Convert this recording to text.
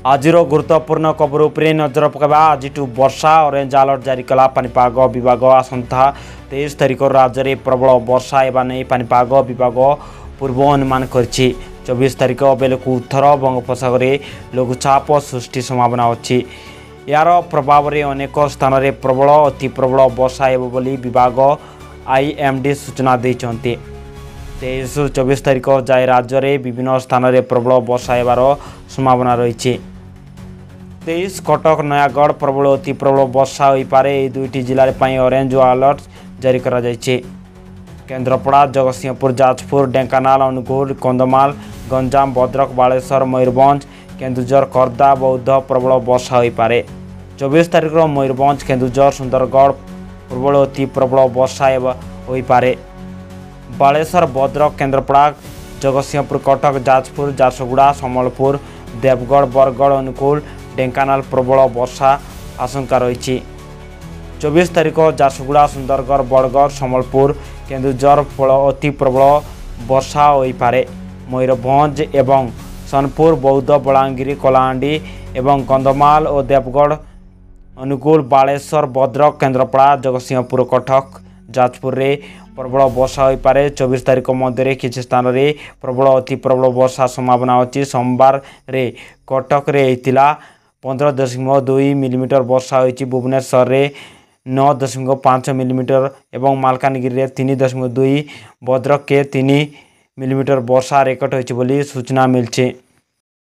ଆଜିର ଗୁରୁତ୍ୱପୂର୍ଣ୍ଣ ଖବର ଉପରେ ନଜର ପକାଇବା। ଆଜିଠୁ ବର୍ଷା ଅରେଞ୍ଜ ଆଲର୍ଟ ଜାରି କଲା ପାଣିପାଗ ବିଭାଗ। ଆସନ୍ତା 23 ତାରିଖରୁ ରାଜ୍ୟରେ ପ୍ରବଳ ବର୍ଷା ହେବା ନେଇ ପାଣିପାଗ ବିଭାଗ ପୂର୍ବ ଅନୁମାନ କରିଛି। 24 ତାରିଖ ବେଳକୁ ଉତ୍ତର ବଙ୍ଗୋପସାଗରରେ ଲଘୁଚାପ ସୃଷ୍ଟି ସମ୍ଭାବନା ଅଛି। ଏହାର ପ୍ରଭାବରେ ଅନେକ ସ୍ଥାନରେ ପ୍ରବଳ ଅତି ପ୍ରବଳ ବର୍ଷା ହେବ ବୋଲି ବିଭାଗ IMD ସୂଚନା ଦେଇଛନ୍ତି। 23ରୁ 24 ତାରିଖ ଯାଏ ରାଜ୍ୟରେ ବିଭିନ୍ନ ସ୍ଥାନରେ ପ୍ରବଳ ବର୍ଷା ହେବାର ସମ୍ଭାବନା ରହିଛି। 23 କଟକ ନୟାଗଡ଼ ପ୍ରବଳ ଅତି ପ୍ରବଳ ବର୍ଷା ହୋଇପାରେ। ଏହି ଦୁଇଟି ଜିଲ୍ଲା ପାଇଁ ଅରେଞ୍ଜ ଆଲର୍ଟ ଜାରି କରାଯାଇଛି। କେନ୍ଦ୍ରାପଡ଼ା ଜଗତସିଂହପୁର ଯାଜପୁର ଢେଙ୍କାନାଳ ଅନୁଗୁଳ କନ୍ଧମାଳ ଗଞ୍ଜାମ ଭଦ୍ରକ ବାଲେଶ୍ୱର ମୟୂରଭଞ୍ଜ କେନ୍ଦୁଝର ଖୋର୍ଦ୍ଧା ବୌଦ୍ଧ ପ୍ରବଳ ବର୍ଷା ହୋଇପାରେ। 24 ତାରିଖର ମୟୂରଭଞ୍ଜ କେନ୍ଦୁଝର ସୁନ୍ଦରଗଡ଼ ପ୍ରବଳ ଅତି ପ୍ରବଳ ବର୍ଷା ହୋଇପାରେ। ବାଲେଶ୍ୱର ଭଦ୍ରକ କେନ୍ଦ୍ରାପଡ଼ା ଜଗତସିଂହପୁର କଟକ ଯାଜପୁର ଝାରସୁଗୁଡ଼ା ସମ୍ବଲପୁର ଦେବଗଡ଼ ବରଗଡ଼ ଅନୁଗୁଳ ଢେଙ୍କାନାଳ ପ୍ରବଳ ବର୍ଷା ଆଶଙ୍କା ରହିଛି। 24 ତାରିଖ ଝାରସୁଗୁଡ଼ା ସୁନ୍ଦରଗଡ଼ ବରଗଡ଼ ସମ୍ବଲପୁର କେନ୍ଦୁଝର ଅତି ପ୍ରବଳ ବର୍ଷା ହୋଇପାରେ। ମୟୂରଭଞ୍ଜ ଏବଂ ସୋନପୁର ବୌଦ୍ଧ ବଲାଙ୍ଗୀର କଳାହାଣ୍ଡି ଏବଂ କନ୍ଧମାଳ ଓ ଦେବଗଡ଼ ଅନୁଗୁଳ ବାଲେଶ୍ୱର ଭଦ୍ରକ କେନ୍ଦ୍ରାପଡ଼ା ଜଗତସିଂହପୁର କଟକ ଯାଜପୁରରେ ପ୍ରବଳ ବର୍ଷା ହୋଇପାରେ। 24 ତାରିଖ ମଧ୍ୟରେ କିଛି ସ୍ଥାନରେ ପ୍ରବଳ ଅତି ପ୍ରବଳ ବର୍ଷା ସମ୍ଭାବନା ଅଛି। ସୋମବାରରେ କଟକରେ ହୋଇଥିଲା 15.2 ମିଲିମିଟର ବର୍ଷା ହୋଇଛି। ଭୁବନେଶ୍ୱରରେ 9.5 ମିଲିମିଟର ଏବଂ ମାଲକାନଗିରିରେ 3.2 ଭଦ୍ରକରେ 3 ମିଲିମିଟର ବର୍ଷା ରେକର୍ଡ ହୋଇଛି ବୋଲି ସୂଚନା ମିଳିଛି।